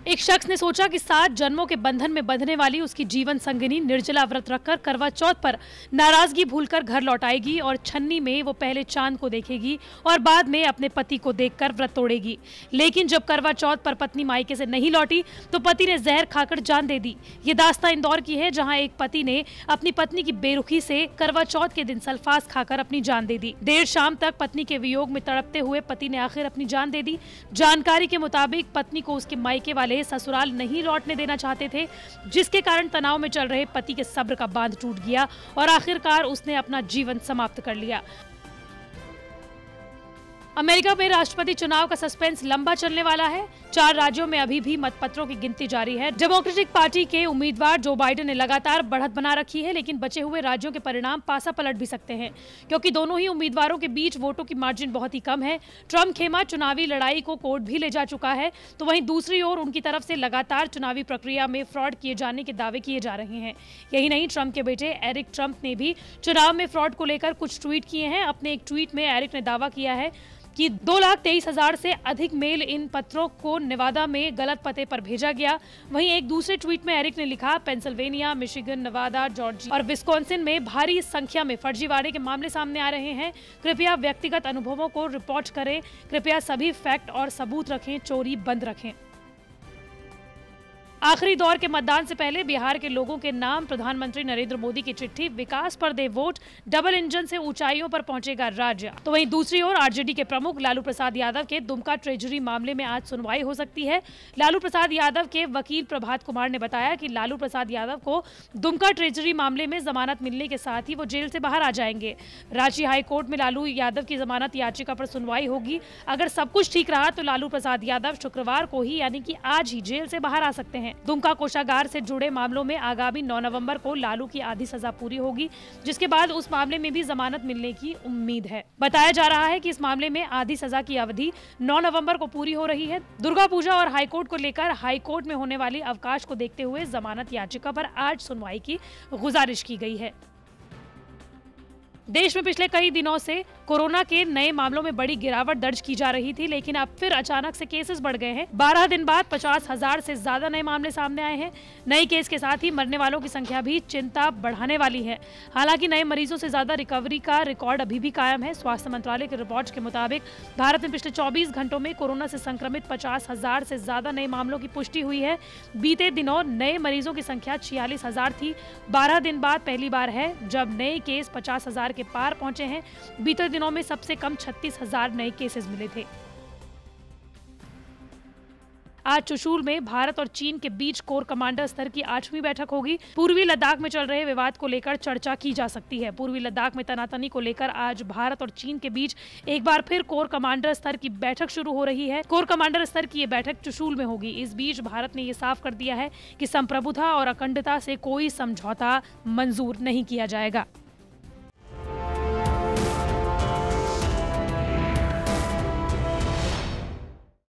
एक शख्स ने सोचा कि 7 जन्मों के बंधन में बंधने वाली उसकी जीवन संगिनी निर्जला व्रत रखकर करवा चौथ पर नाराजगी भूलकर घर लौट आएगी और छन्नी में वो पहले चांद को देखेगी और बाद में अपने पति को देखकर व्रत तोड़ेगी। लेकिन जब करवा चौथ पर पत्नी मायके से नहीं लौटी तो पति ने जहर खाकर जान दे दी। ये दास्तां इंदौर की है, जहाँ एक पति ने अपनी पत्नी की बेरुखी से करवा चौथ के दिन सल्फास खाकर अपनी जान दे दी। देर शाम तक पत्नी के वियोग में तड़पते हुए पति ने आखिर अपनी जान दे दी। जानकारी के मुताबिक पत्नी को उसके मायके वाले ससुराल नहीं लौटने देना चाहते थे, जिसके कारण तनाव में चल रहे पति के सब्र का बांध टूट गया और आखिरकार उसने अपना जीवन समाप्त कर लिया। अमेरिका में राष्ट्रपति चुनाव का सस्पेंस लंबा चलने वाला है। 4 राज्यों में अभी भी मतपत्रों की गिनती जारी है। डेमोक्रेटिक पार्टी के उम्मीदवार जो बाइडेन ने लगातार बढ़त बना रखी है, लेकिन बचे हुए राज्यों के परिणाम पासा पलट भी सकते हैं, क्योंकि दोनों ही उम्मीदवारों के बीच वोटों की मार्जिन बहुत ही कम है। ट्रंप खेमा चुनावी लड़ाई को कोर्ट भी ले जा चुका है, तो वहीं दूसरी ओर उनकी तरफ से लगातार चुनावी प्रक्रिया में फ्रॉड किए जाने के दावे किए जा रहे हैं। यही नहीं, ट्रंप के बेटे एरिक ट्रंप ने भी चुनाव में फ्रॉड को लेकर कुछ ट्वीट किए हैं। अपने एक ट्वीट में एरिक ने दावा किया है कि 2,23,000 से अधिक मेल इन पत्रों को नेवादा में गलत पते पर भेजा गया। वहीं एक दूसरे ट्वीट में एरिक ने लिखा, पेंसिल्वेनिया, मिशिगन, नेवादा, जॉर्जिया और विस्कॉन्सिन में भारी संख्या में फर्जीवाड़े के मामले सामने आ रहे हैं। कृपया व्यक्तिगत अनुभवों को रिपोर्ट करें, कृपया सभी फैक्ट और सबूत रखें, चोरी बंद रखें। आखिरी दौर के मतदान से पहले बिहार के लोगों के नाम प्रधानमंत्री नरेंद्र मोदी की चिट्ठी, विकास पर दे वोट, डबल इंजन से ऊंचाइयों पर पहुंचेगा राज्य। तो वहीं दूसरी ओर आरजेडी के प्रमुख लालू प्रसाद यादव के दुमका ट्रेजरी मामले में आज सुनवाई हो सकती है। लालू प्रसाद यादव के वकील प्रभात कुमार ने बताया कि लालू प्रसाद यादव को दुमका ट्रेजरी मामले में जमानत मिलने के साथ ही वो जेल से बाहर आ जाएंगे। रांची हाईकोर्ट में लालू यादव की जमानत याचिका पर सुनवाई होगी। अगर सब कुछ ठीक रहा तो लालू प्रसाद यादव शुक्रवार को ही, यानी कि आज ही, जेल से बाहर आ सकते हैं। दुमका कोषागार से जुड़े मामलों में आगामी 9 नवंबर को लालू की आधी सजा पूरी होगी, जिसके बाद उस मामले में भी जमानत मिलने की उम्मीद है। बताया जा रहा है कि इस मामले में आधी सजा की अवधि 9 नवंबर को पूरी हो रही है। दुर्गा पूजा और हाईकोर्ट को लेकर हाईकोर्ट में होने वाली अवकाश को देखते हुए जमानत याचिका पर आज सुनवाई की गुजारिश की गई है। देश में पिछले कई दिनों से कोरोना के नए मामलों में बड़ी गिरावट दर्ज की जा रही थी, लेकिन अब फिर अचानक से केसेस बढ़ गए हैं। 12 दिन बाद 50,000 से ज्यादा नए मामले सामने आए हैं। नए केस के साथ ही मरने वालों की संख्या भी चिंता बढ़ाने वाली है। हालांकि नए मरीजों से ज्यादा रिकवरी का रिकॉर्ड अभी भी कायम है। स्वास्थ्य मंत्रालय के रिपोर्ट के मुताबिक भारत में पिछले 24 घंटों में कोरोना से संक्रमित 50,000 से ज्यादा नए मामलों की पुष्टि हुई है। बीते दिनों नए मरीजों की संख्या 46,000 थी। 12 दिन बाद पहली बार है जब नए केस 50,000 के पार पहुंचे हैं। बीते दिनों में सबसे कम 36,000 नए केसेस मिले थे। आज चुशूल में भारत और चीन के बीच कोर कमांडर स्तर की 8वीं बैठक होगी। पूर्वी लद्दाख में चल रहे विवाद को लेकर चर्चा की जा सकती है। पूर्वी लद्दाख में तनातनी को लेकर आज भारत और चीन के बीच एक बार फिर कोर कमांडर स्तर की बैठक शुरू हो रही है। कोर कमांडर स्तर की ये बैठक चुशूल में होगी। इस बीच भारत ने ये साफ कर दिया है कि संप्रभुता और अखंडता से कोई समझौता मंजूर नहीं किया जाएगा।